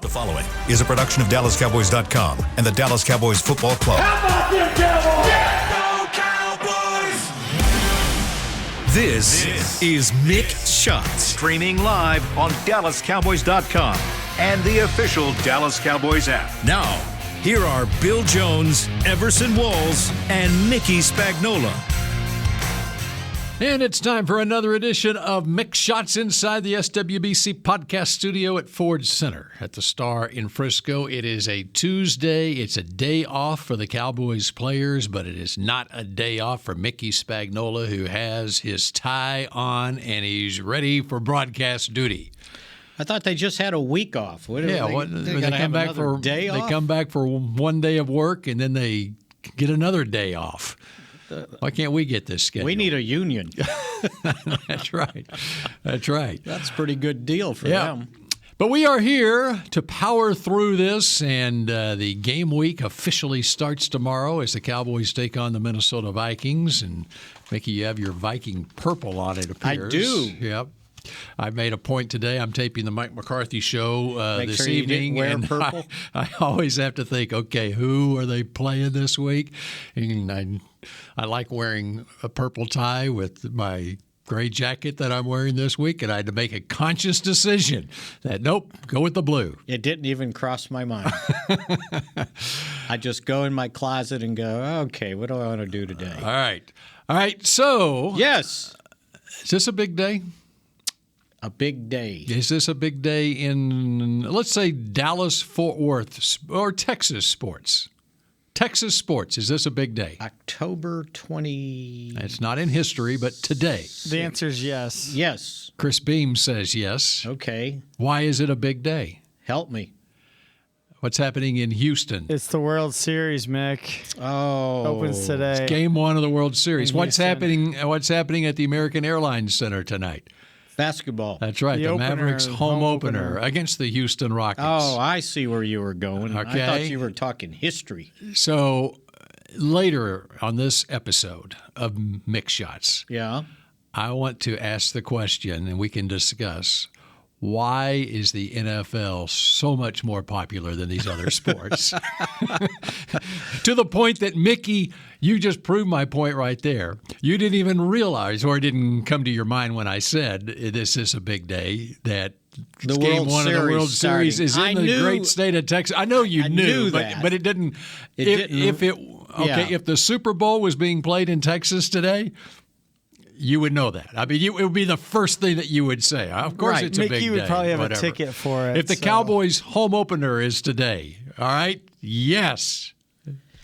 The following is a production of DallasCowboys.com and the Dallas Cowboys Football Club. How about them Cowboys? Yeah, go Cowboys! This is Mick Shots, streaming live on DallasCowboys.com and the official Dallas Cowboys app. Now, here are Bill Jones, Everson Walls, and Mickey Spagnola. And it's time for another edition of Mick Shots inside the SWBC podcast studio at Ford Center at the Star in Frisco. It is a Tuesday. It's a day off for the Cowboys players, but it is not a day off for Mickey Spagnola, who has his tie on and he's ready for broadcast duty. I thought they just had a week off. They come back for day off? They come back for one day of work and then they get another day off. Why can't we get this schedule? We need a union. That's right. That's right. That's a pretty good deal for them. But we are here to power through this, and the game week officially starts tomorrow as the Cowboys take on the Minnesota Vikings. And, Mickey, you have your Viking purple on, it appears. I do. Yep. I made a point today. I'm taping the Mike McCarthy show Make this sure you evening. didn't wear purple. I always have to think, okay, who are they playing this week? And I like wearing a purple tie with my gray jacket that I'm wearing this week, and I had to make a conscious decision that, nope, go with the blue. It didn't even cross my mind. I just go in my closet and go, okay, what do I want to do today? All right. So, yes. Is this a big day? A big day. Is this a big day in, let's say, Dallas-Fort Worth or Texas sports? Texas sports, is this a big day? October 20. It's not in history, but today. The answer is yes. Yes. Chris Beam says yes. Okay. Why is it a big day? Help me. What's happening in Houston? It's the World Series, Mick. Oh. Opens today. Game one of the World Series. In What's Houston. happening at the American Airlines Center tonight? Basketball. That's right. The Mavericks home opener opener against the Houston Rockets. Oh, I see where you were going. Okay. I thought you were talking history. So later on this episode of Mick Shots, Yeah. I want to ask the question, and we can discuss, why is the NFL so much more popular than these other sports? To the point that, Mickey, you just proved my point right there. You didn't even realize, or it didn't come to your mind when I said this is a big day, that The game World one of the Series World Series starting. is in I the knew- great state of Texas. I know you I knew, knew but, that. but it didn't. It If didn't. if the Super Bowl was being played in Texas today, you would know that. I mean, it would be the first thing that you would say. Of course, Right. it's a big Mickey day. would probably have whatever. a ticket for it. If the so. Cowboys' home opener is today, all right, yes,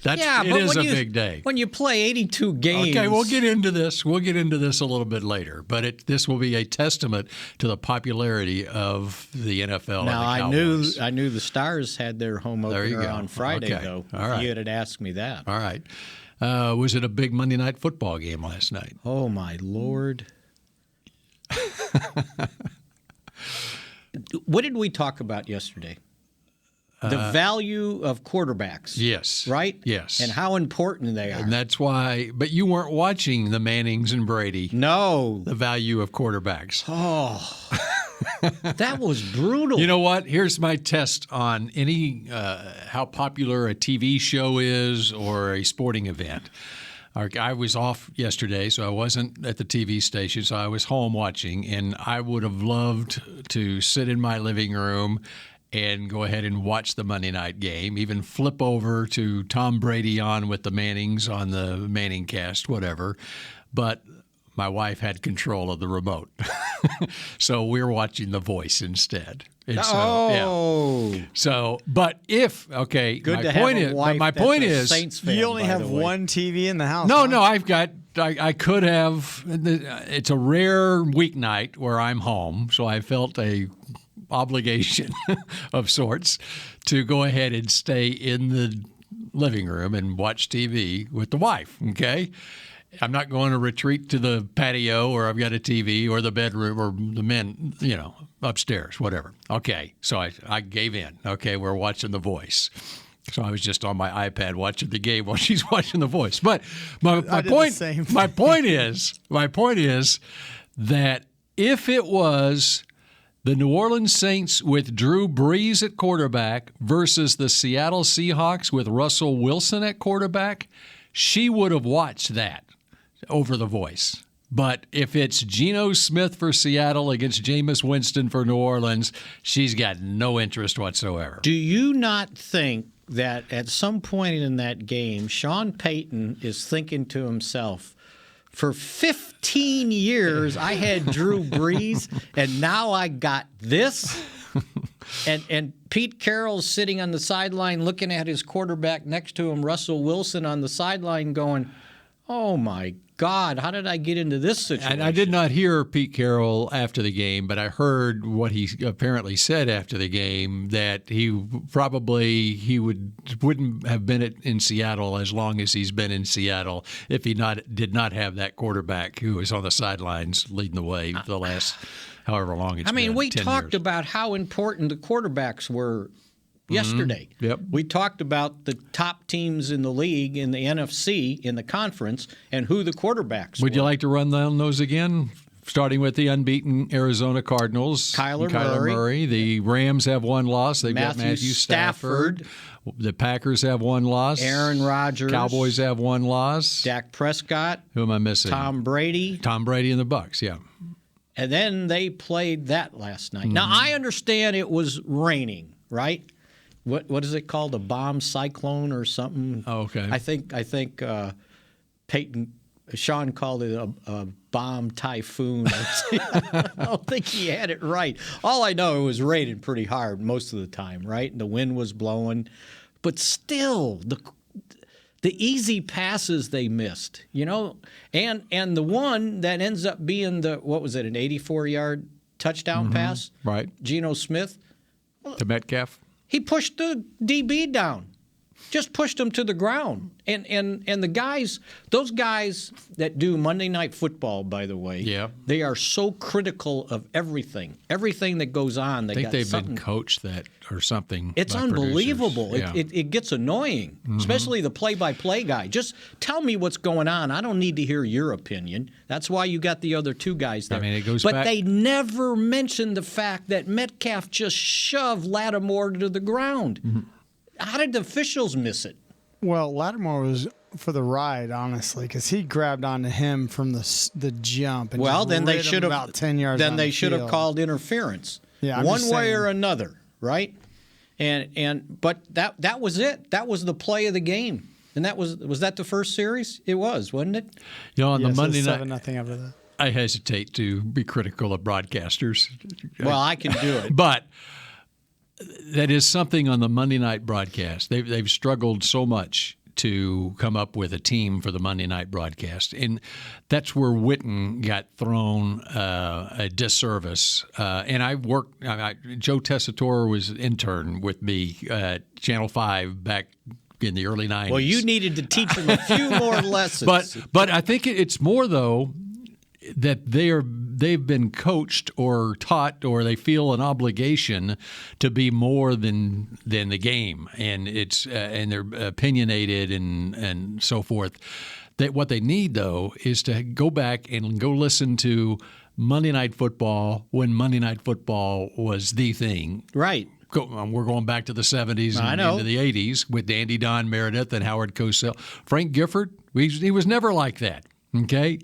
it is a big day. When you play 82 games. Okay, we'll get into this. We'll get into this a little bit later, but this will be a testament to the popularity of the NFL. Now and the Cowboys. I knew the Stars had their home There you opener go. on Friday Okay. though. All If right. you had asked me that. All right. Was it a big Monday night football game last night? Oh my Lord. What did we talk about yesterday? The value of quarterbacks. Yes. Right? Yes. And how important they are. And that's why, but you weren't watching the Mannings and Brady, No. the value of quarterbacks. Oh. That was brutal. You know what? Here's my test on any how popular a TV show is or a sporting event. I was off yesterday, so I wasn't at the TV station, so I was home watching, and I would have loved to sit in my living room and go ahead and watch the Monday night game, even flip over to Tom Brady on with the Mannings on the Manning cast, whatever. But my wife had control of the remote. So we're watching The Voice instead. And but if, okay, Good my to point have a is, wife my that's point a is, Saints fan, You only by have the way. one TV in the house. no, huh? I could have, it's a rare weeknight where I'm home, so I felt a obligation of sorts to go ahead and stay in the living room and watch TV with the wife, okay? I'm not going to retreat to the patio where I've got a TV or the bedroom or the men, upstairs, whatever. Okay, so I gave in. Okay, we're watching The Voice. So I was just on my iPad watching the game while she's watching The Voice. But my point is that if it was The New Orleans Saints with Drew Brees at quarterback versus the Seattle Seahawks with Russell Wilson at quarterback, she would have watched that over the voice. But if it's Geno Smith for Seattle against Jameis Winston for New Orleans, she's got no interest whatsoever. Do you not think that at some point in that game, Sean Payton is thinking to himself, for 15 years, I had Drew Brees, and now I got this? And Pete Carroll's sitting on the sideline looking at his quarterback next to him, Russell Wilson, on the sideline going, oh, my God, how did I get into this situation? And I did not hear Pete Carroll after the game, but I heard what he apparently said after the game, that he wouldn't have been in Seattle as long as he's been in Seattle if he did not have that quarterback who was on the sidelines leading the way for the last however long it's been. I mean, we 10 talked years. about how important the quarterbacks were yesterday. Yep. We talked about the top teams in the league, in the NFC, in the conference, and who the quarterbacks Would were. you like to run down those again? Starting with the unbeaten Arizona Cardinals. Kyler Murray. The Rams have one loss. They've got Matthew Matthew Stafford. The Packers have one loss. Aaron Rodgers. Cowboys have one loss. Dak Prescott. Who am I missing? Tom Brady. Tom Brady and the Bucks, yeah. And then they played that last night. Now, I understand it was raining, right? What is it called? A bomb cyclone or something? Oh, okay. I think Sean called it a bomb typhoon. I don't think he had it right. All I know, it was raining pretty hard most of the time, right? And the wind was blowing. But still, the easy passes they missed, and the one that ends up being an 84-yard touchdown pass? Right. Geno Smith. To Metcalf. He pushed the DB down, just pushed him to the ground. And the guys, those guys that do Monday Night Football, by the way, Yeah. they are so critical of everything that goes on. I think they've been coached that or something. It's by unbelievable. producers. Yeah. It gets annoying, especially the play-by-play guy. Just tell me what's going on. I don't need to hear your opinion. That's why you got the other two guys there. I mean, it goes but back. they never mentioned the fact that Metcalf just shoved Lattimore to the ground. How did the officials miss it? Well, Lattimore was for the ride, honestly, because he grabbed onto him from the jump. And Well, just then they rid him should have about 10 yards. Then down they the should have field. called interference, Yeah, I'm one just way or saying. another, right? But that was it. That was the play of the game. And that was that the first series? It was, wasn't it? On the Yes, Monday it's night, 7-0 after that. I hesitate to be critical of broadcasters. Well, I can do it. But that is something on the Monday night broadcast. They've struggled so much to come up with a team for the Monday night broadcast. And that's where Witten got thrown a disservice. And I worked, Joe Tessitore was an intern with me at Channel 5 back in the early 90s. Well, you needed to teach them a few more lessons. But I think it's more, though, that they've been coached or taught, or they feel an obligation to be more than the game, and and they're opinionated and so forth. That what they need, though, is to go back and go listen to Monday Night Football when Monday Night Football was the thing. Right. We're going back to the 70s and into the 80s with Andy Don Meredith and Howard Cosell. Frank Gifford, he was never like that, okay?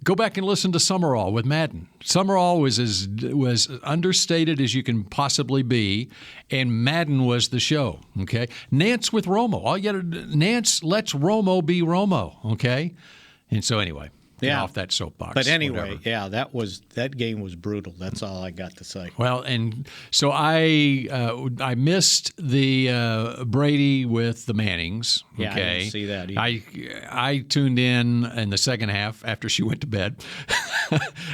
Go back and listen to Summerall with Madden. Summerall was understated as you can possibly be, and Madden was the show, okay? Nance with Romo. Nance lets Romo be Romo, okay? And so anyway. Yeah. Off that soapbox. But anyway, whatever. that game was brutal. That's all I got to say. Well, and so I missed the Brady with the Mannings. Yeah, okay? I didn't see that either. I tuned in the second half after she went to bed,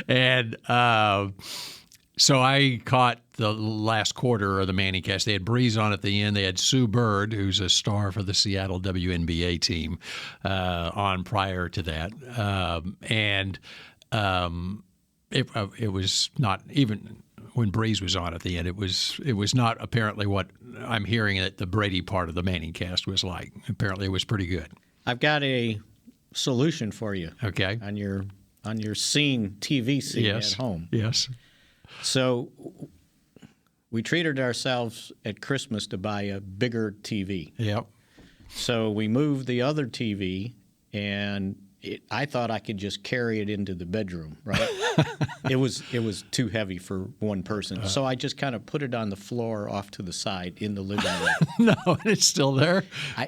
and so I caught the last quarter of the Manning cast. They had Breeze on at the end. They had Sue Bird, who's a star for the Seattle WNBA team, on prior to that. It was not even when Breeze was on at the end. It was not apparently what I'm hearing that the Brady part of the Manning cast was like. Apparently, it was pretty good. I've got a solution for you. Okay. On your TV scene Yes. at home. Yes. So we treated ourselves at Christmas to buy a bigger TV. Yep. So we moved the other TV, and I thought I could just carry it into the bedroom, right? It was too heavy for one person. So I just kind of put it on the floor off to the side in the living room. No, it's still there.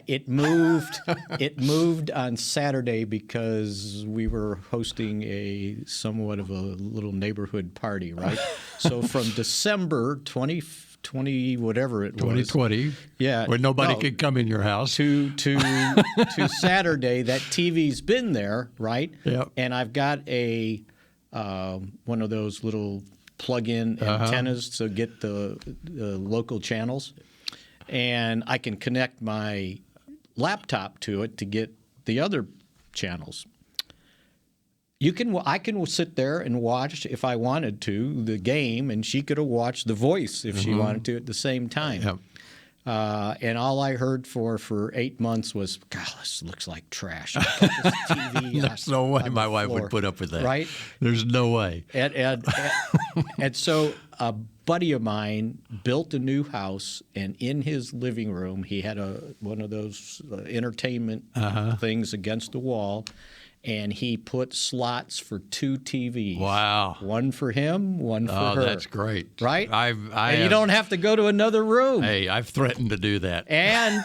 It moved. It moved on Saturday because we were hosting somewhat of a little neighborhood party, right? So from December 2020, whatever it was, 2020. yeah, when nobody could come in your house. to Saturday, that TV's been there, right? Yep. And I've got one of those little plug-in antennas to get the local channels, and I can connect my laptop to it to get the other channels. I can sit there and watch, if I wanted to, the game, and she could have watched The Voice if she wanted to at the same time. Yep. And all I heard for 8 months was, God, this looks like trash. Put this TV There's no way my wife floor. would put up with that. Right? There's no way. And so a buddy of mine built a new house, and in his living room, he had one of those entertainment things against the wall, and he put slots for 2 TVs. Wow. One for him, one for her. Oh, that's great. Right? And you don't have to go to another room. Hey, I've threatened to do that. And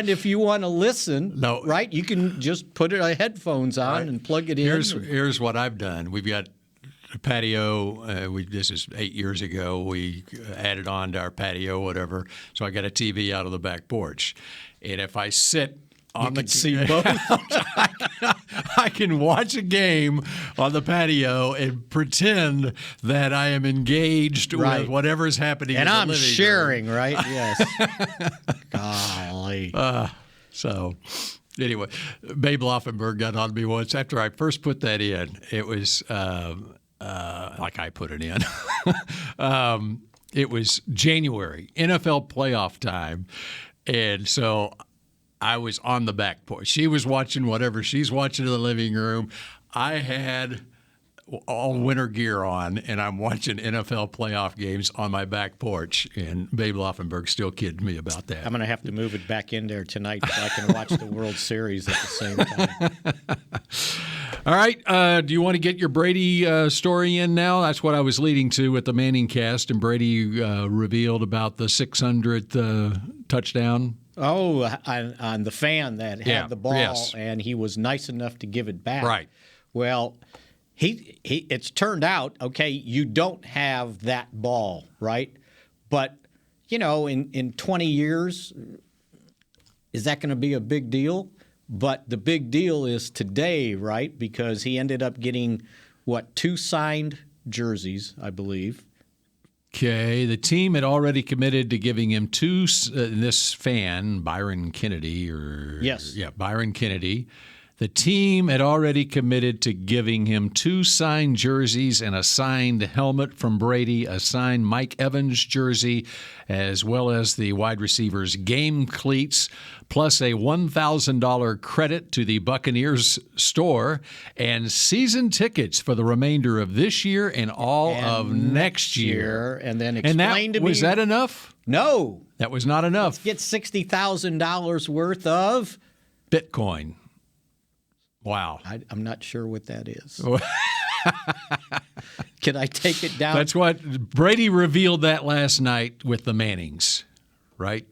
if you want to listen, right, you can just put headphones on and plug it in. Here's what I've done. We've got a patio. This is 8 years ago. We added on to our patio, whatever. So I got a TV out of the back porch. And if I sit on you can see both. I can watch a game on the patio and pretend that I am engaged with whatever is happening in the living room. And I'm sharing, right? Yes. Golly. So, anyway, Babe Laufenberg got on me once. After I first put that in, it was like I put it in. It was January, NFL playoff time. And so I was on the back porch. She was watching whatever she's watching in the living room. I had all winter gear on, and I'm watching NFL playoff games on my back porch. And Babe Laufenberg still kidding me about that. I'm going to have to move it back in there tonight so I can watch the World Series at the same time. All right. Do you want to get your Brady story in now? That's what I was leading to with the Manning cast, and Brady revealed about the 600th touchdown. Oh, on the fan that had the ball, and he was nice enough to give it back. Right. Well, it's turned out, okay, you don't have that ball, right? But, in 20 years, is that going to be a big deal? But the big deal is today, right? Because he ended up getting, 2 signed jerseys, I believe. Okay, the team had already committed to giving him 2. This fan, Byron Kennedy, Byron Kennedy. The team had already committed to giving him 2 signed jerseys and a signed helmet from Brady, a signed Mike Evans jersey, as well as the wide receiver's game cleats, plus a $1,000 credit to the Buccaneers store, and season tickets for the remainder of this year and all of next year. And then explain to me. Was that enough? No. That was not enough. Let's get $60,000 worth of Bitcoin. Wow. I'm not sure what that is. Can I take it down? That's what Brady revealed that last night with the Mannings, right?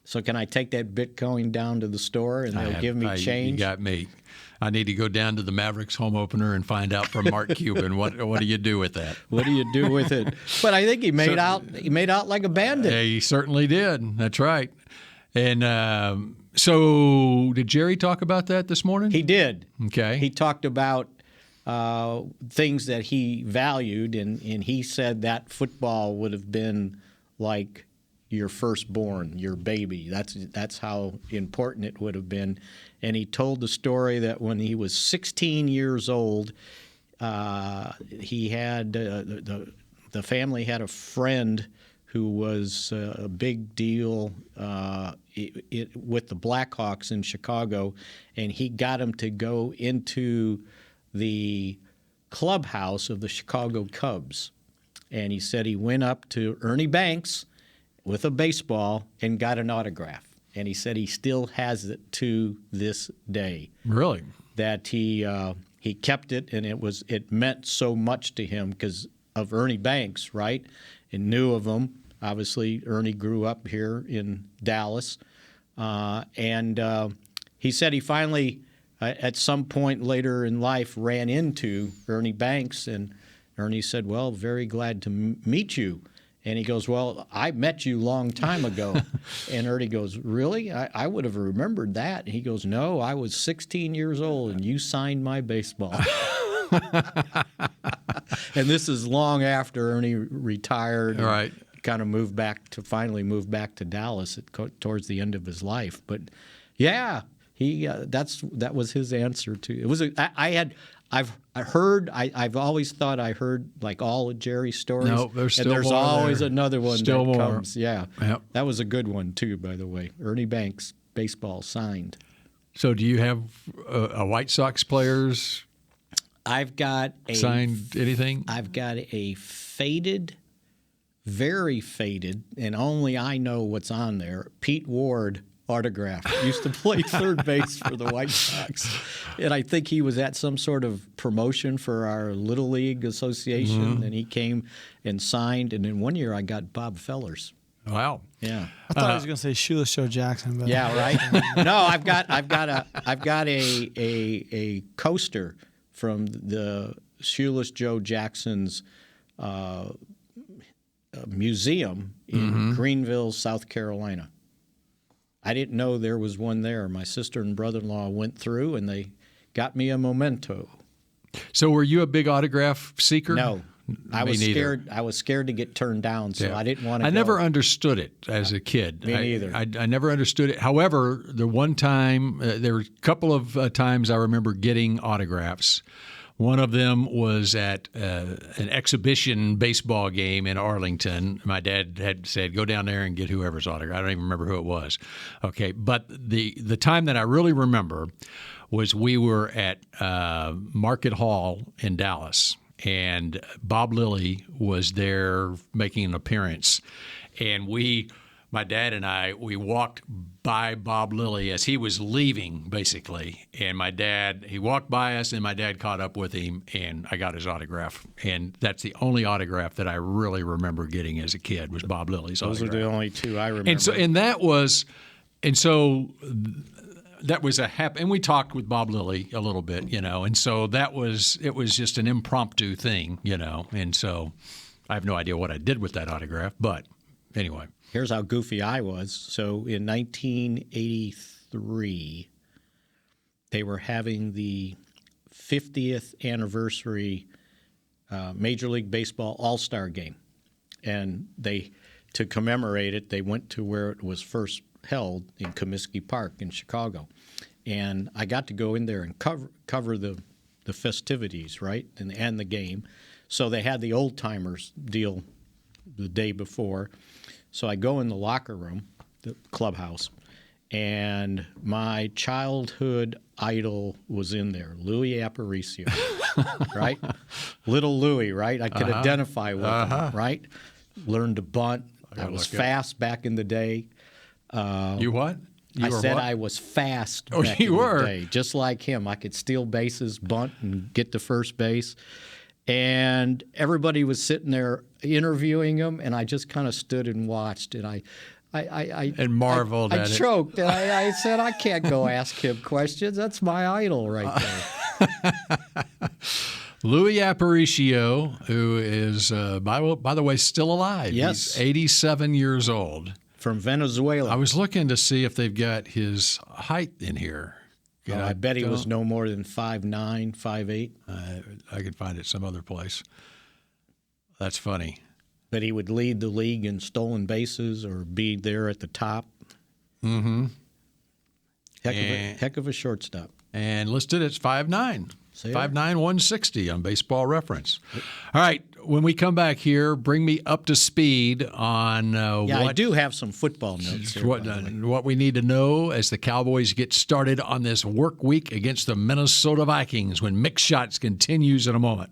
So can I take that Bitcoin down to the store and they'll give me change? You got me. I need to go down to the Mavericks home opener and find out from Mark Cuban what do you do with that? What do you do with it? But I think he made out like a bandit. Yeah, he certainly did. That's right. And so did Jerry talk about that this morning? He did. Okay. He talked about things that he valued, and he said that football would have been like your firstborn, your baby. That's how important it would have been. And he told the story that when he was 16 years old, he had the family had a friend who was a big deal with the Blackhawks in Chicago, and he got him to go into the clubhouse of the Chicago Cubs. And he said he went up to Ernie Banks with a baseball and got an autograph. And he said he still has it to this day. Really? That he kept it, and it meant so much to him because of Ernie Banks, right? And knew of him. Obviously, Ernie grew up here in Dallas. And he said he finally, at some point later in life, ran into Ernie Banks, and Ernie said, well, very glad to meet you. And he goes, well, I met you a long time ago. And Ernie goes, really? I would have remembered that. And he goes, no, I was 16 years old, and you signed my baseball. And this is long after Ernie retired. Right. Kind of finally moved back to Dallas towards the end of his life. But yeah, that was his answer to it. Was I've always thought I heard like all of Jerry's stories. No, there's always another one still that more. comes. Yeah, Yep. That was a good one too, by the way. Ernie Banks baseball signed. So do you have a White Sox players I've got signed anything? I've got a faded, very faded, and only I know what's on there, Pete Ward autograph. Used to play third base for the White Sox. And I think he was at some sort of promotion for our Little League Association, and he came and signed. And in one year, I got Bob Fellers. Wow. Yeah. I thought I was going to say Shoeless Joe Jackson. But Yeah, right. No, I've got a coaster from the Shoeless Joe Jackson's museum in Greenville, South Carolina. I didn't know there was one there. My sister and brother-in-law went through, and they got me a memento. So were you a big autograph seeker? No. I Me was neither. scared. I was scared to get turned down, so Yeah. I didn't want to. I never understood it as a kid. Me neither. I never understood it. However, the one time, there were a couple of times I remember getting autographs. One of them was at an exhibition baseball game in Arlington. My dad had said, go down there and get whoever's autograph. I don't even remember who it was. Okay, but the time that I really remember was we were at Market Hall in Dallas, and Bob Lilly was there making an appearance. And my dad and I, we walked by Bob Lilly as he was leaving, basically. And he walked by us, and my dad caught up with him, and I got his autograph. And that's the only autograph that I really remember getting as a kid was Bob Lilly's autograph. Those are the only two I remember. That was a happy, and we talked with Bob Lilly a little bit, and so it was just an impromptu thing, and so I have no idea what I did with that autograph, but anyway. Here's how goofy I was. So in 1983, they were having the 50th anniversary Major League Baseball All-Star Game. And to commemorate it, they went to where it was first held in Comiskey Park in Chicago. And I got to go in there and cover the festivities, right, and the game. So they had the old-timers deal the day before. So I go in the locker room, the clubhouse, and my childhood idol was in there, Louis Aparicio, right? Little Louis, right? I could identify with him, right? Learned to bunt. I was fast back in the day. You what? I was fast back in the day, just like him. I could steal bases, bunt, and get to first base. And everybody was sitting there interviewing him, and I just kind of stood and watched. And I marveled at it. I choked, and I said, I can't go ask him questions. That's my idol right there. Louis Aparicio, who is, by the way, still alive. Yes. He's 87 years old. From Venezuela. I was looking to see if they've got his height in here. I bet he was no more than 5'9", 5'8". I could find it some other place. That's funny. But he would lead the league in stolen bases or be there at the top. Mm-hmm. Heck of a shortstop. And listed as 5'9". 5'9", 160 on Baseball Reference. All right, when we come back here, bring me up to speed on I do have some football notes here, what we need to know as the Cowboys get started on this work week against the Minnesota Vikings when Mick Shots continues in a moment.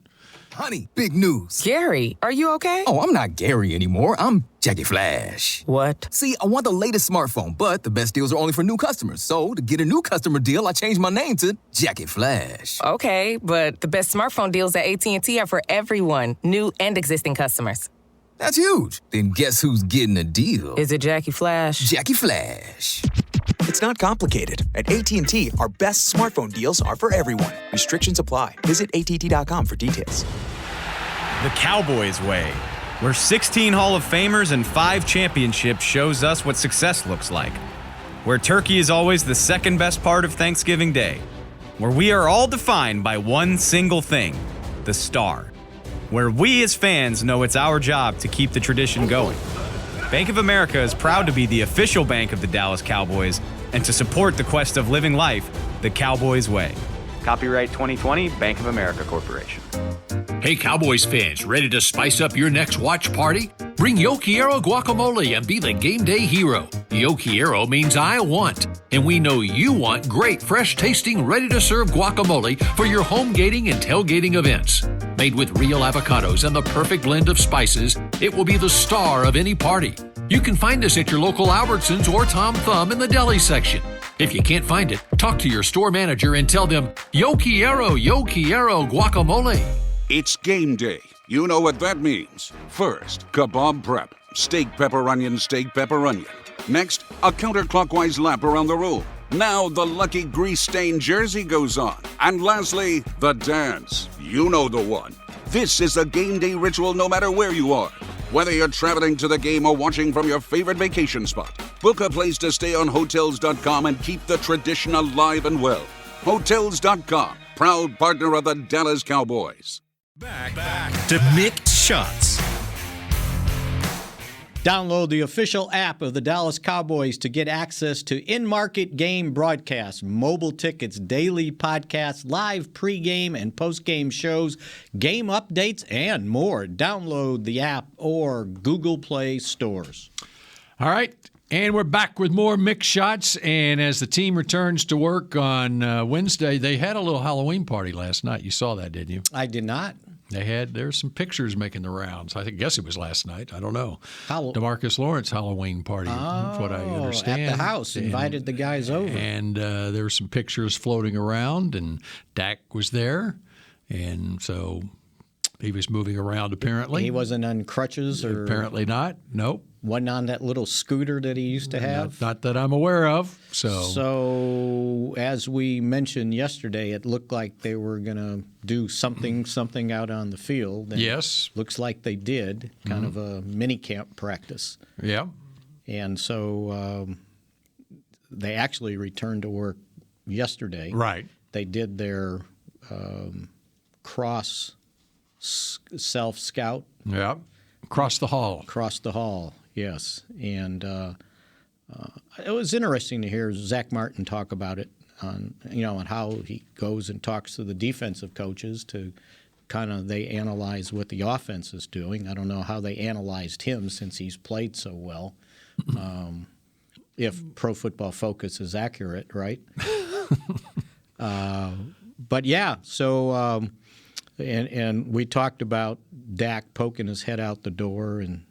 Honey, big news. Gary, are you okay? Oh, I'm not Gary anymore. I'm Jackie Flash. What? See, I want the latest smartphone, but the best deals are only for new customers. So, to get a new customer deal, I changed my name to Jackie Flash. Okay, but the best smartphone deals at AT&T are for everyone, new and existing customers. That's huge. Then guess who's getting a deal? Is it Jackie Flash? Jackie Flash. It's not complicated. At AT&T, our best smartphone deals are for everyone. Restrictions apply. Visit att.com for details. The Cowboys way, where 16 Hall of Famers and 5 championships shows us what success looks like. Where turkey is always the second best part of Thanksgiving Day. Where we are all defined by one single thing, the star. Where we as fans know it's our job to keep the tradition going. Bank of America is proud to be the official bank of the Dallas Cowboys and to support the quest of living life the Cowboys way. Copyright 2020, Bank of America Corporation. Hey, Cowboys fans, ready to spice up your next watch party? Bring Yo Quiero guacamole and be the game day hero. Yo Quiero means I want, and we know you want great, fresh-tasting, ready-to-serve guacamole for your home gating and tailgating events. Made with real avocados and the perfect blend of spices, it will be the star of any party. You can find us at your local Albertsons or Tom Thumb in the deli section. If you can't find it, talk to your store manager and tell them, Yo Quiero guacamole. It's game day. You know what that means. First, kebab prep. Steak, pepper, onion, steak, pepper, onion. Next, a counterclockwise lap around the room. Now the lucky grease-stained jersey goes on. And lastly, the dance. You know the one. This is a game day ritual no matter where you are. Whether you're traveling to the game or watching from your favorite vacation spot, book a place to stay on Hotels.com and keep the tradition alive and well. Hotels.com, proud partner of the Dallas Cowboys. Back to Mick Shots. Download the official app of the Dallas Cowboys to get access to in-market game broadcasts, mobile tickets, daily podcasts, live pregame and postgame shows, game updates, and more. Download the app or Google Play stores. All right, and we're back with more Mick Shots. And as the team returns to work on Wednesday, they had a little Halloween party last night. You saw that, didn't you? I did not. There's some pictures making the rounds. I guess it was last night. I don't know. DeMarcus Lawrence Halloween party, from what I understand. At the house, invited the guys over. And there were some pictures floating around, and Dak was there. And so he was moving around apparently. He wasn't on crutches? Or apparently not. Nope. Wasn't on that little scooter that he used to have? Not that I'm aware of. So as we mentioned yesterday, it looked like they were going to do something out on the field. And yes. Looks like they did, kind of a mini camp practice. Yeah. And so they actually returned to work yesterday. Right. They did their cross self-scout. Yeah. Across the hall, yes. And it was interesting to hear Zach Martin talk about it on how he goes and talks to the defensive coaches to they analyze what the offense is doing. I don't know how they analyzed him since he's played so well. If Pro Football Focus is accurate, right? But yeah, so and we talked about Dak poking his head out the door and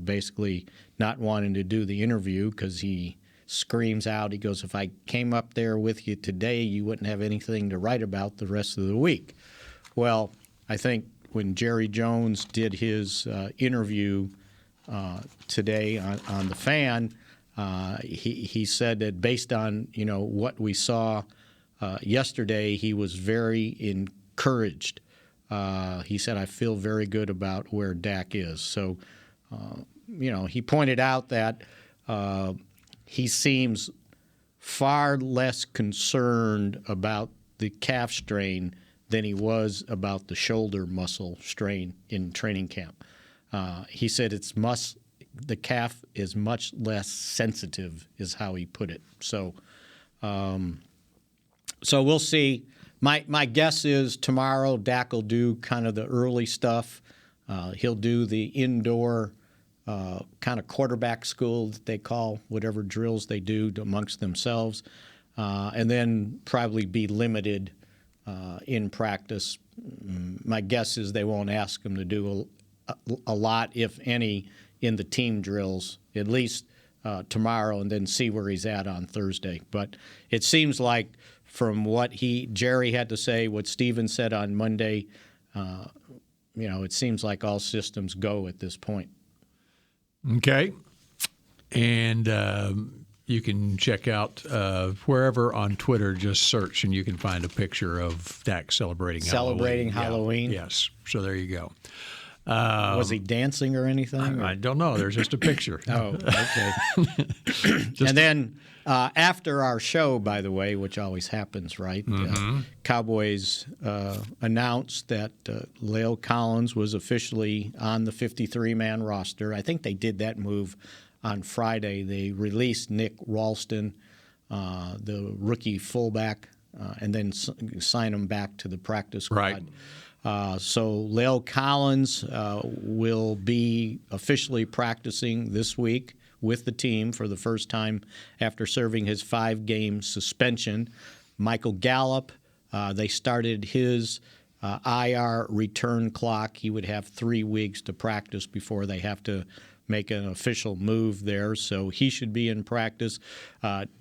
basically not wanting to do the interview because he screams out. He goes, "If I came up there with you today, you wouldn't have anything to write about the rest of the week." Well, I think when Jerry Jones did his interview today on the Fan, he said that based on what we saw yesterday, he was very encouraged. He said, "I feel very good about where Dak is." So, he pointed out that he seems far less concerned about the calf strain than he was about the shoulder muscle strain in training camp. He said the calf is much less sensitive, is how he put it. So, so we'll see. My guess is tomorrow Dak will do kind of the early stuff. He'll do the indoor kind of quarterback school that they call whatever drills they do amongst themselves, and then probably be limited in practice my guess is they won't ask him to do a lot, if any, in the team drills, at least tomorrow, and then see where he's at on Thursday. But it seems like from what Jerry had to say, what Steven said on Monday, it seems like all systems go at this point. Okay. And you can check out wherever on Twitter, just search, and you can find a picture of Dak celebrating Halloween. Yeah. Yes. So there you go. Was he dancing or anything? I don't know. There's just a picture. Oh, okay. And then after our show, by the way, which always happens, right? Cowboys announced that La'el Collins was officially on the 53-man roster. I think they did that move on Friday. They released Nick Ralston, the rookie fullback, and then sign him back to the practice squad. Right. So La'el Collins will be officially practicing this week with the team for the first time after serving his 5-game suspension. Michael Gallup, they started his IR return clock. He would have 3 weeks to practice before they have to make an official move there, so he should be in practice.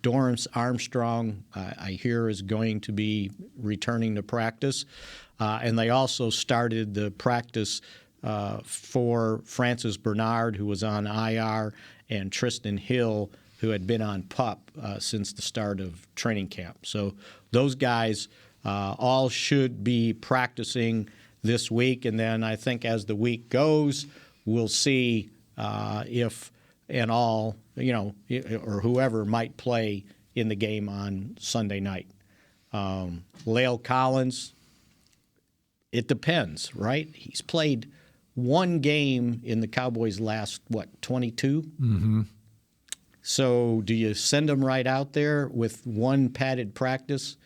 Dorrance Armstrong, I hear, is going to be returning to practice. And they also started the practice for Francis Bernard, who was on IR, and Tristan Hill, who had been on PUP since the start of training camp. So those guys all should be practicing this week. And then I think as the week goes, we'll see if and all, or whoever might play in the game on Sunday night. La'el Collins, it depends, right? He's played 1 game in the Cowboys' last, 22? Mm-hmm. So do you send him right out there with 1 padded practice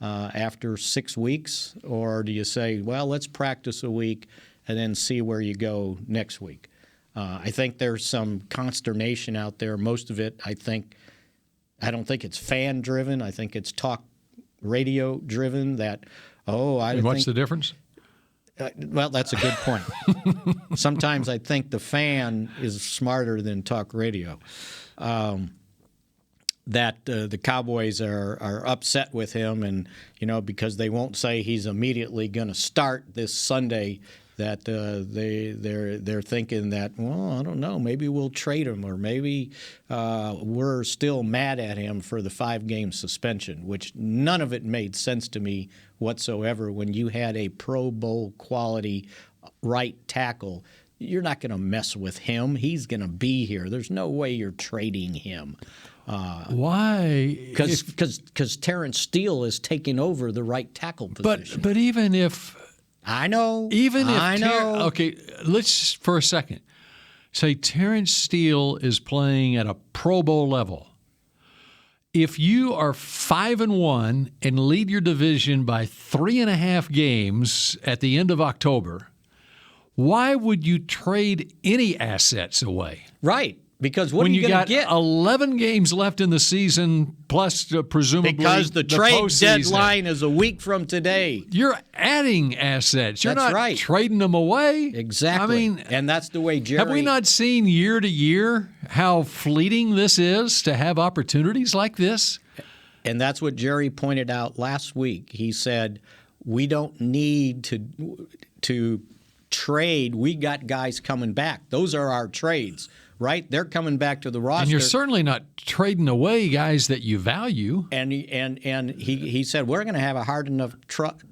after 6 weeks? Or do you say, well, let's practice a week and then see where you go next week? I think there's some consternation out there. Most of it, I don't think it's fan-driven. I think it's talk radio-driven that, what's the difference? Well, that's a good point. Sometimes I think the fan is smarter than talk radio. That the Cowboys are upset with him, and because they won't say he's immediately going to start this Sunday, that they're thinking that, well, I don't know, maybe we'll trade him, or maybe we're still mad at him for the 5-game suspension, which none of it made sense to me whatsoever. When you had a Pro Bowl quality right tackle, you're not going to mess with him. He's going to be here. There's no way you're trading him. Why? Because Terrence Steele is taking over the right tackle position. But even if I know. Okay, let's for a second say Terrence Steele is playing at a Pro Bowl level. If you are 5-1 and lead your division by 3.5 games at the end of October, why would you trade any assets away? Right. Because what when are you going to get 11 games left in the season, plus presumably because the trade postseason deadline is a week from today. You're adding assets. You're That's not right. trading them away. Exactly. I mean, and that's the way Jerry. Have we not seen year to year how fleeting this is to have opportunities like this? And that's what Jerry pointed out last week. He said, we don't need to trade. We got guys coming back. Those are our trades. Right? They're coming back to the roster. And you're certainly not trading away guys that you value. And he said, we're going to have a hard enough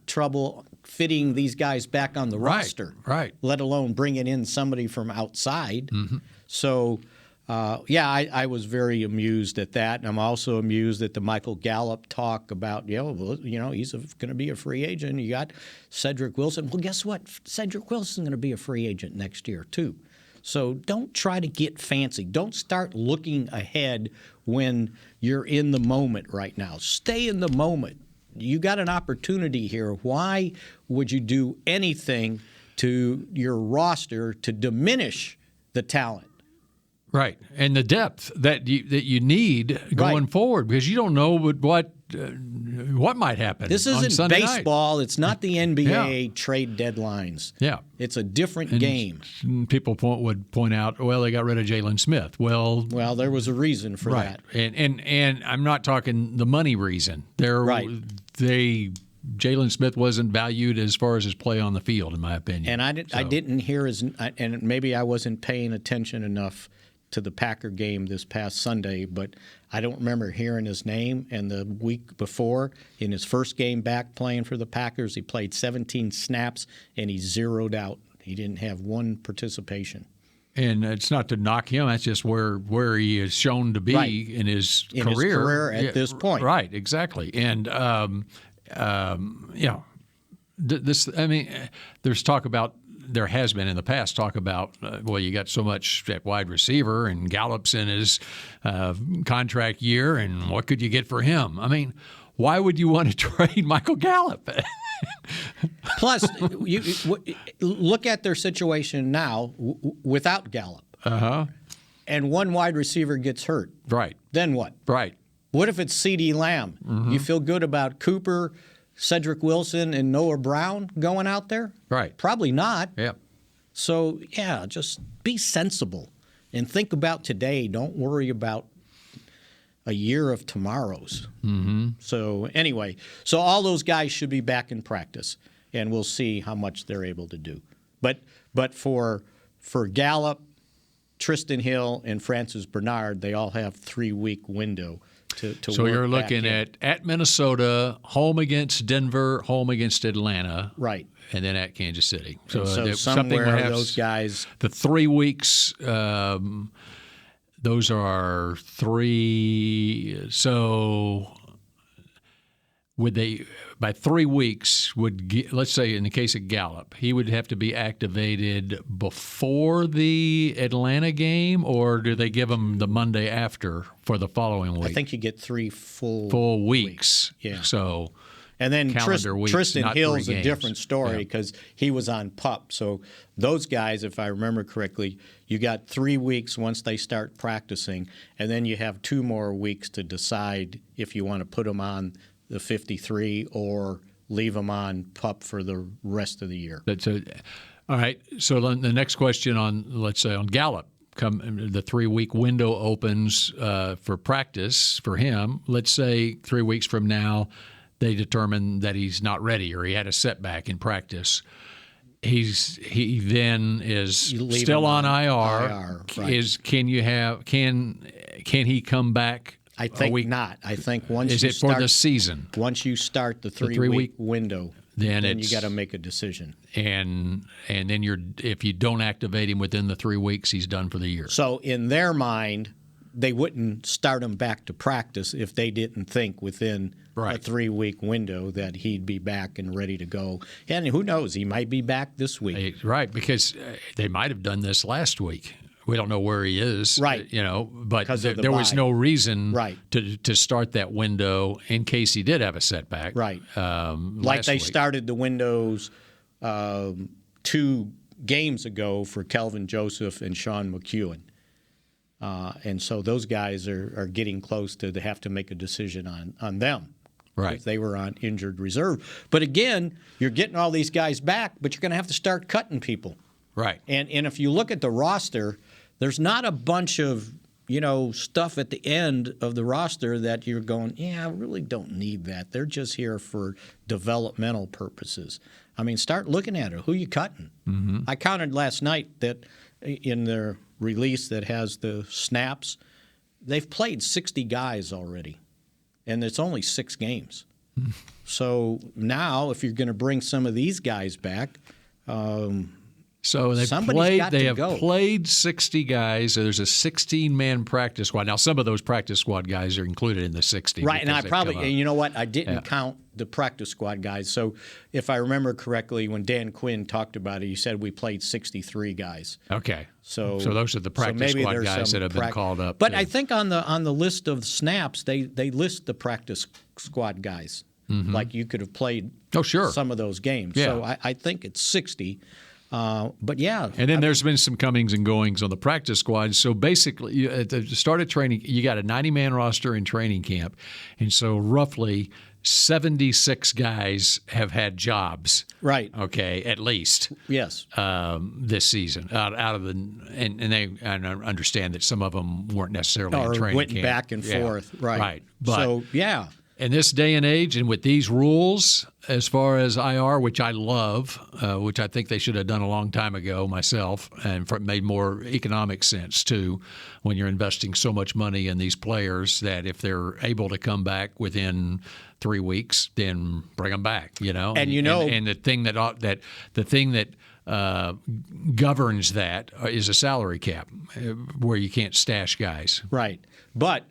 trouble fitting these guys back on the roster. Right. Let alone bringing in somebody from outside. Mm-hmm. So, I was very amused at that. And I'm also amused at the Michael Gallup talk about, he's going to be a free agent. You got Cedric Wilson. Well, guess what? Cedric Wilson's going to be a free agent next year, too. So don't try to get fancy. Don't start looking ahead when you're in the moment right now. Stay in the moment. You got an opportunity here. Why would you do anything to your roster to diminish the talent? Right, and the depth that you need going forward, because you don't know what might happen. This isn't Sunday baseball. Night. It's not the NBA trade deadlines. Yeah, it's a different game. People would point out, well, they got rid of Jalen Smith. Well, there was a reason for that. And I'm not talking the money reason. Jalen Smith wasn't valued as far as his play on the field, in my opinion. And I didn't hear and maybe I wasn't paying attention enough to the Packer game this past Sunday, but I don't remember hearing his name. And the week before, in his first game back playing for the Packers, he played 17 snaps and he zeroed out. He didn't have one participation. And it's not to knock him. That's just where he is shown to be in his career. His career at this point. Right, exactly. And this. I mean, there has been in the past talk about, you got so much at wide receiver, and Gallup's in his contract year, and what could you get for him? I mean, why would you want to trade Michael Gallup? Plus, you look at their situation now without Gallup. And one wide receiver gets hurt. Right. Then what? Right. What if it's CeeDee Lamb? Mm-hmm. You feel good about Cooper, Cedric Wilson, and Noah Brown going out there? Right. Probably not. Yeah. So, just be sensible and think about today. Don't worry about a year of tomorrows. Mm-hmm. So, anyway, all those guys should be back in practice, and we'll see how much they're able to do. But for Gallup, Tristan Hill, and Francis Bernard, they all have 3-week window to so work you're looking at Minnesota, home against Denver, home against Atlanta, right, and then at Kansas City. So somewhere those guys. The 3 weeks. Those are 3. So would they by 3 weeks let's say in the case of Gallup, he would have to be activated before the Atlanta game, or do they give him the Monday after for the following week? I think you get 3 full weeks. Yeah. So and then weeks, Tristan Hill's a different story because he was on PUP. So those guys, if I remember correctly, you got 3 weeks once they start practicing, and then you have 2 more weeks to decide if you want to put them on the 53 or leave them on PUP for the rest of the year. All right. So the next question let's say on Gallup, the 3-week window opens for practice for him. Let's say 3 weeks from now, they determine that he's not ready or he had a setback in practice. He then is still on IR. Right. Can he come back? I think not. I think once is you it for the season? Once you start the 3-week window, then you got to make a decision. And then if you don't activate him within the 3 weeks, he's done for the year. So in their mind, they wouldn't start him back to practice if they didn't think within a 3-week window that he'd be back and ready to go. And who knows? He might be back this week. Right, because they might have done this last week. We don't know where he is, right? But there was no reason, right, to start that window in case he did have a setback, right? Like they started the windows 2 games ago for Kelvin Joseph and Sean McEwen, and so those guys are getting close to have to make a decision on them, right? If they were on injured reserve, but again, you're getting all these guys back, but you're going to have to start cutting people, right? And if you look at the roster. There's not a bunch of, stuff at the end of the roster that you're going, I really don't need that. They're just here for developmental purposes. I mean, start looking at it. Who you cutting? Mm-hmm. I counted last night that in their release that has the snaps, they've played 60 guys already, and it's only 6 games. Mm-hmm. So now if you're going to bring some of these guys back so they have played 60 guys. So there's a 16-man practice squad. Now, some of those practice squad guys are included in the 60. Right, and you know what? I didn't count the practice squad guys. So if I remember correctly, when Dan Quinn talked about it, he said we played 63 guys. Okay. So those are the practice squad guys that have been called up. But I think on the list of snaps, they list the practice squad guys. Mm-hmm. Like you could have played some of those games. Yeah. So I think it's 60. But yeah. And then there's been some comings and goings on the practice squad. So basically, at the start of training, you got a 90-man roster in training camp. And so roughly 76 guys have had jobs. Right. Okay, at least. Yes. This season, out of the I understand that some of them weren't necessarily in training went camp. back and forth. Right. Right. But so yeah. in this day and age, and with these rules, as far as IR, which I love, which I think they should have done a long time ago myself, and made more economic sense too, when you're investing so much money in these players that if they're able to come back within 3 weeks, then bring them back. And the thing that governs that is a salary cap, where you can't stash guys. Right, but.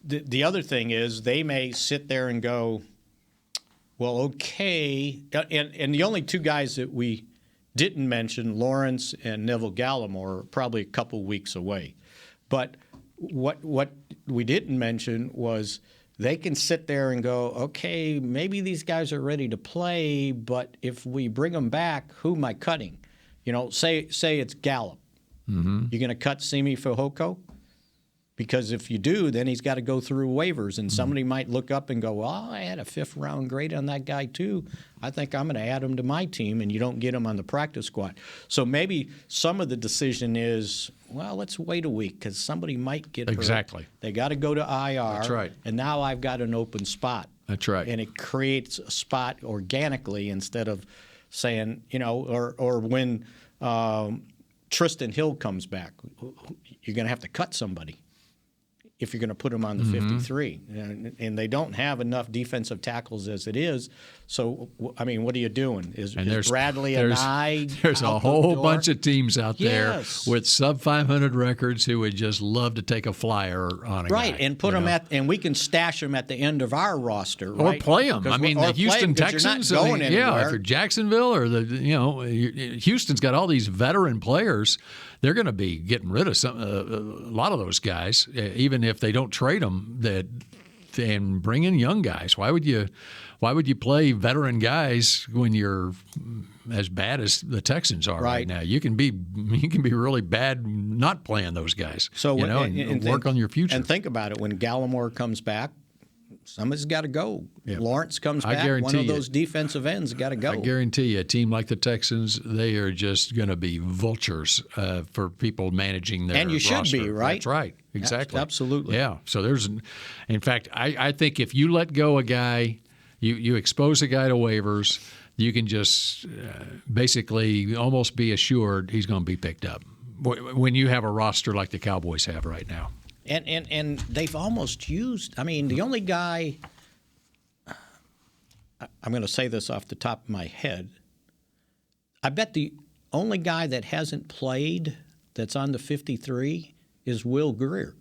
The other thing is they may sit there and go, well, okay. And the only two guys that we didn't mention, Lawrence and Neville Gallimore, are probably a couple weeks away. But what we didn't mention was they can sit there and go, okay, maybe these guys are ready to play, but if we bring them back, who am I cutting? Say it's Gallup. Mm-hmm. You're going to cut Simi Fehoko? Because if you do, then he's got to go through waivers, and somebody might look up and go, well, I had a 5th-round grade on that guy too. I think I'm going to add him to my team, and you don't get him on the practice squad. So maybe some of the decision is, well, let's wait a week because somebody might get hurt. Exactly. They got to go to IR. That's right. And now I've got an open spot. That's right. And it creates a spot organically instead of saying, or when Tristan Hill comes back, you're going to have to cut somebody if you're going to put them on the 53. And they don't have enough defensive tackles as it is. So, I mean, what are you doing? Is Bradley and I There's a whole bunch of teams out there with sub-500 records who would just love to take a flyer on a guy. Right, and put them and we can stash them at the end of our roster, or right? play them. I mean, the Houston Texans. You're not going anywhere. If you're Jacksonville or Houston's got all these veteran players. They're going to be getting rid of a lot of those guys, even if they don't trade them. And bring in young guys. Why would you play veteran guys when you're as bad as the Texans are right now? You can be really bad not playing those guys. So and work on your future. And think about it: when Gallimore comes back, somebody's got to go. Yeah. Lawrence comes back. One of those defensive ends got to go. I guarantee you, a team like the Texans, they are just going to be vultures for people managing their roster. And you should be, right? That's right. Exactly. Absolutely. Yeah. So in fact, I think if you let go a guy, you expose a guy to waivers, you can just basically almost be assured he's going to be picked up when you have a roster like the Cowboys have right now. And they've almost used – I mean, the only guy – I'm going to say this off the top of my head. I bet the only guy that hasn't played that's on the 53 is Will Greer.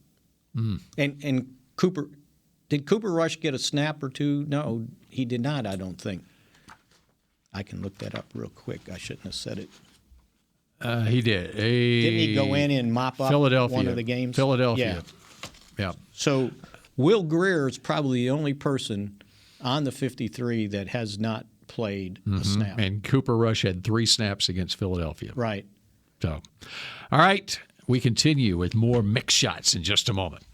Mm. And Cooper – did Cooper Rush get a snap or two? No, he did not, I don't think. I can look that up real quick. I shouldn't have said it. He did. Didn't he go in and mop up one of the games? Philadelphia. Yeah. So Will Greer is probably the only person on the 53 that has not played a snap. And Cooper Rush had 3 snaps against Philadelphia. Right. So, all right, we continue with more mix shots in just a moment.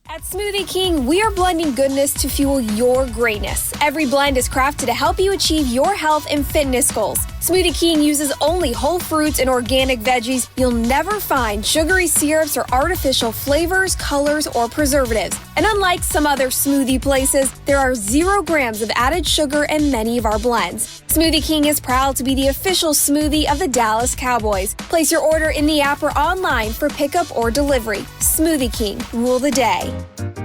At Smoothie King, we are blending goodness to fuel your greatness. Every blend is crafted to help you achieve your health and fitness goals. Smoothie King uses only whole fruits and organic veggies. You'll never find sugary syrups or artificial flavors, colors, or preservatives. And unlike some other smoothie places, there are 0 grams of added sugar in many of our blends. Smoothie King is proud to be the official smoothie of the Dallas Cowboys. Place your order in the app or online for pickup or delivery. Smoothie King, rule the day.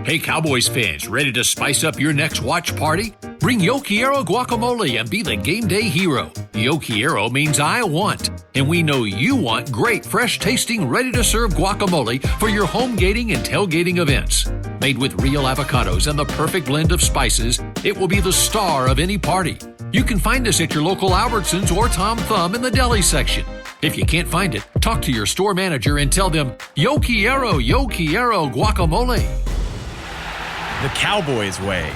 Hey, Cowboys fans, ready to spice up your next watch party? Bring Yo Quiero guacamole and be the game day hero. Yo Quiero means I want, and we know you want great, fresh-tasting, ready-to-serve guacamole for your home gating and tailgating events. Made with real avocados and the perfect blend of spices, it will be the star of any party. You can find us at your local Albertsons or Tom Thumb in the deli section. If you can't find it, talk to your store manager and tell them, Yo Quiero guacamole. The Cowboys way,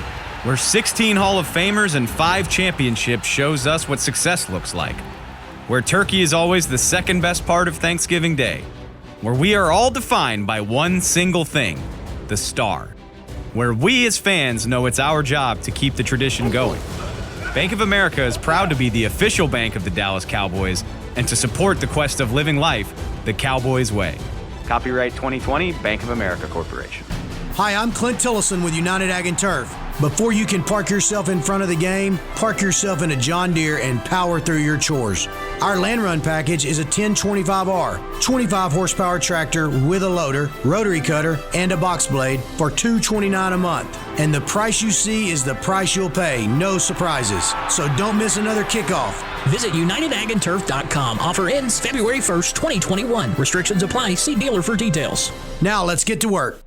where 16 Hall of Famers and 5 championships shows us what success looks like. where turkey is always the second best part of Thanksgiving Day, where we are all defined by one single thing, the star, where we as fans know it's our job to keep the tradition going. Bank of America is proud to be the official bank of the Dallas Cowboys and to support the quest of living life the Cowboys way. Copyright 2020, Bank of America Corporation. Hi, I'm Clint Tillison with United Ag and Turf. Before you can park yourself in front of the game, park yourself in a John Deere and power through your chores. Our Land Run package is a 1025R, 25 horsepower tractor with a loader, rotary cutter, and a box blade for $229 a month. And the price you see is the price you'll pay, no surprises. So don't miss another kickoff. Visit UnitedAgAndTurf.com. Offer ends February 1st, 2021. Restrictions apply. See dealer for details. Now let's get to work.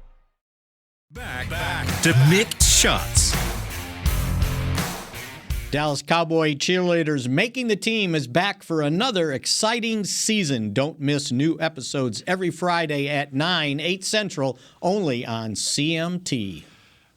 Back to Mick Shots. Dallas Cowboy cheerleaders making the team is back for another exciting season. Don't miss new episodes every Friday at 9, 8 Central, only on CMT.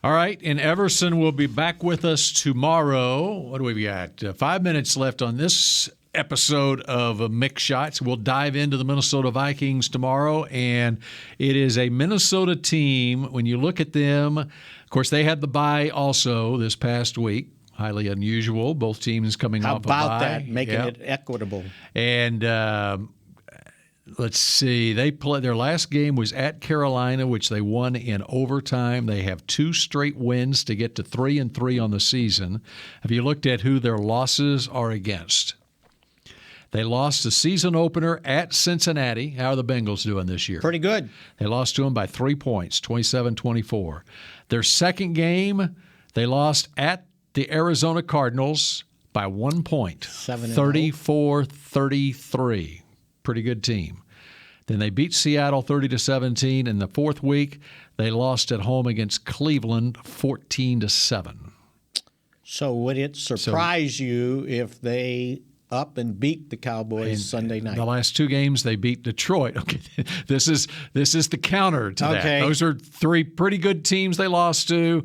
All right, and Everson will be back with us tomorrow. What do we got? 5 minutes left on this episode of Mick Shots. We'll dive into the Minnesota Vikings tomorrow, and it is a Minnesota team. When you look at them, of course, they had the bye also this past week. Highly unusual. Both teams coming off a bye. How about that? Making it equitable. And let's see. They play. Their last game was at Carolina, which they won in overtime. They have 2 straight wins to get to 3-3 on the season. Have you looked at who their losses are against? They lost the season opener at Cincinnati. How are the Bengals doing this year? Pretty good. They lost to them by 3 points, 27-24. Their second game, they lost at the Arizona Cardinals by 1 point, 34-33. Pretty good team. Then they beat Seattle 30-17. In the fourth week, they lost at home against Cleveland 14-7. So would it surprise you if they up and beat the Cowboys Sunday night? The last 2 games they beat Detroit. Okay, this is the counter to that. Those are 3 pretty good teams they lost to.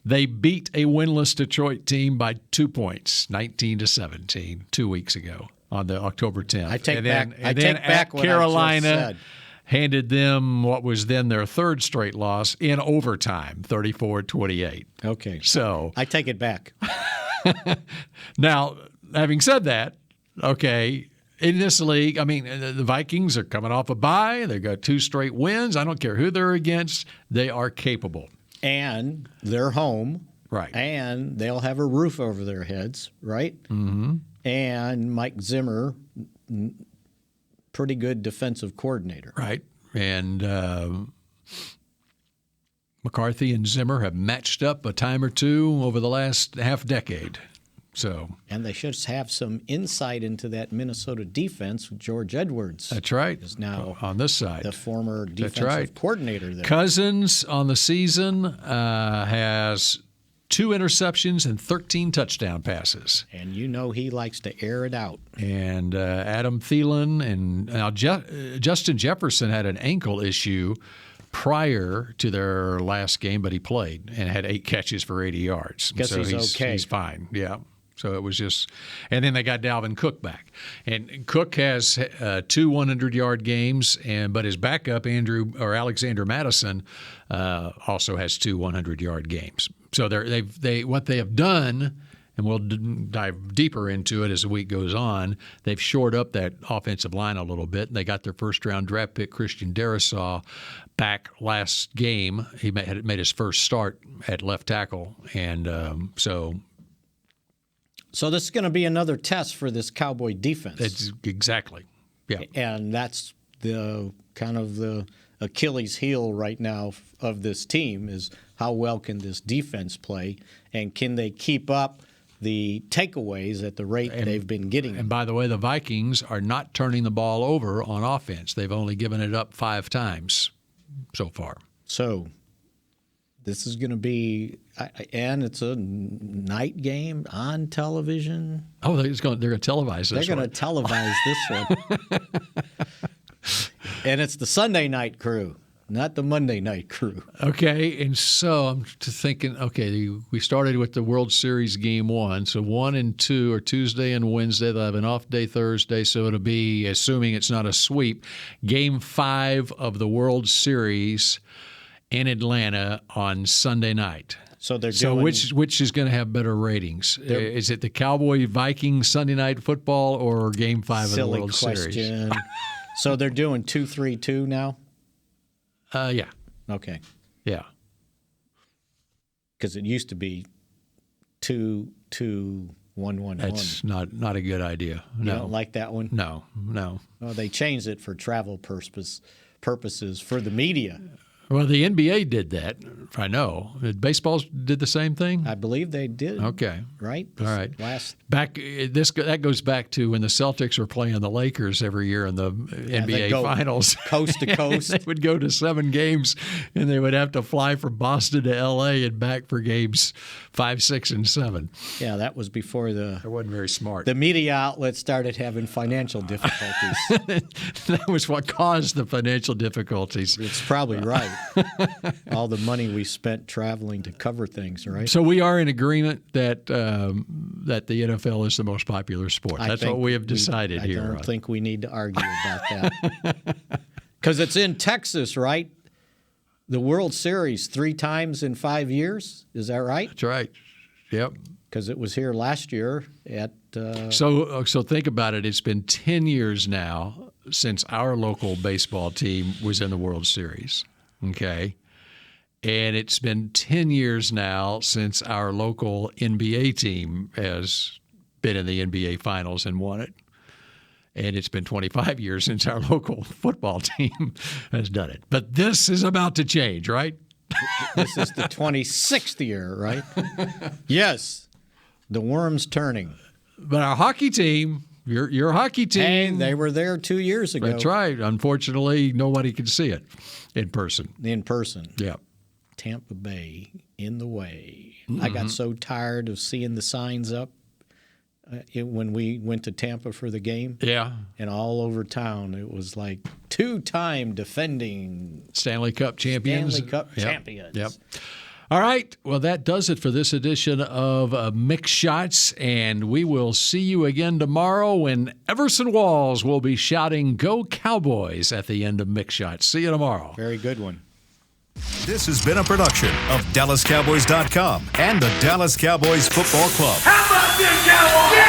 They beat a winless Detroit team by 2 points, 19-17, 2 weeks ago on the October 10th. I take back what Carolina I just said. Handed them what was then their 3rd straight loss in overtime, 34-28. Okay, so I take it back. Now, having said that, okay, in this league, I mean, the Vikings are coming off a bye. They've got 2 straight wins. I don't care who they're against. They are capable. And they're home. Right. And they'll have a roof over their heads, right? Mm-hmm. And Mike Zimmer, pretty good defensive coordinator. Right. And McCarthy and Zimmer have matched up a time or two over the last half decade. And they should have some insight into that Minnesota defense with George Edwards. That's right. Is now on this side the former defensive coordinator there. Cousins on the season has 2 interceptions and 13 touchdown passes. And you know he likes to air it out. And Adam Thielen and now Justin Jefferson had an ankle issue prior to their last game, but he played and had 8 catches for 80 yards. Guess so he's okay. He's fine. Yeah. So it was just – and then they got Dalvin Cook back. And Cook has 2 100-yard games, but his backup, Alexander Madison, also has 2 100-yard games. So what they have done, and we'll dive deeper into it as the week goes on, they've shored up that offensive line a little bit. They got their first-round draft pick, Christian Darrisaw, back last game. He made his first start at left tackle, and So this is going to be another test for this Cowboy defense. Exactly. Yeah. And that's the kind of the Achilles heel right now of this team is how well can this defense play, and can they keep up the takeaways at the rate they've been getting. And by the way, the Vikings are not turning the ball over on offense. They've only given it up 5 times so far. So this is going to be, and it's a night game on television. Oh, they're going to televise this one. They're going to televise this one. And it's the Sunday night crew. not the Monday night crew. Okay, and so I'm thinking, okay, we started with the World Series game 1. So 1 and 2 are Tuesday and Wednesday. They'll have an off day Thursday, so it'll be, assuming it's not a sweep, game 5 of the World Series in Atlanta on Sunday night. So they're doing, which is going to have better ratings? Is it the Cowboy Vikings Sunday night football or game 5 of the World Series? Silly question. So they're doing 2-3-2 now? Yeah. Okay. Yeah. Because it used to be 2-2-1-1-1. That's not a good idea. No. You don't like that one? No. Well, they changed it for travel purposes for the media. Well, the NBA did that, I know. Baseball did the same thing? I believe they did. Okay. Right? All right. That goes back to when the Celtics were playing the Lakers every year in the NBA Finals. Coast to coast. They would go to 7 games, and they would have to fly from Boston to L.A. and back for games 5, 6, and 7. Yeah, that was before That wasn't very smart. The media outlets started having financial difficulties. That was what caused the financial difficulties. It's probably right. All the money we spent traveling to cover things, right? So we are in agreement that that the NFL is the most popular sport. That's what we have decided here. I don't think we need to argue about that. Because it's in Texas, right? The World Series 3 times in 5 years. Is that right? That's right. Yep. Because it was here last year at. So think about it. It's been 10 years now since our local baseball team was in the World Series. Okay. And it's been 10 years now since our local NBA team has been in the NBA Finals and won it. And it's been 25 years since our local football team has done it. But this is about to change, right? This is the 26th year, right? Yes. The worm's turning. But our hockey team, your hockey team. Hey, they were there 2 years ago. That's right. Unfortunately, nobody could see it in person. Yeah. Tampa Bay in the way. Mm-hmm. I got so tired of seeing the signs up when we went to Tampa for the game. Yeah. And all over town, it was like 2-time defending Stanley Cup champions. Champions. Yep. All right. Well, that does it for this edition of Mick Shots, and we will see you again tomorrow when Everson Walls will be shouting "Go Cowboys" at the end of Mick Shots. See you tomorrow. Very good one. This has been a production of DallasCowboys.com and the Dallas Cowboys Football Club. How about this, Cowboys?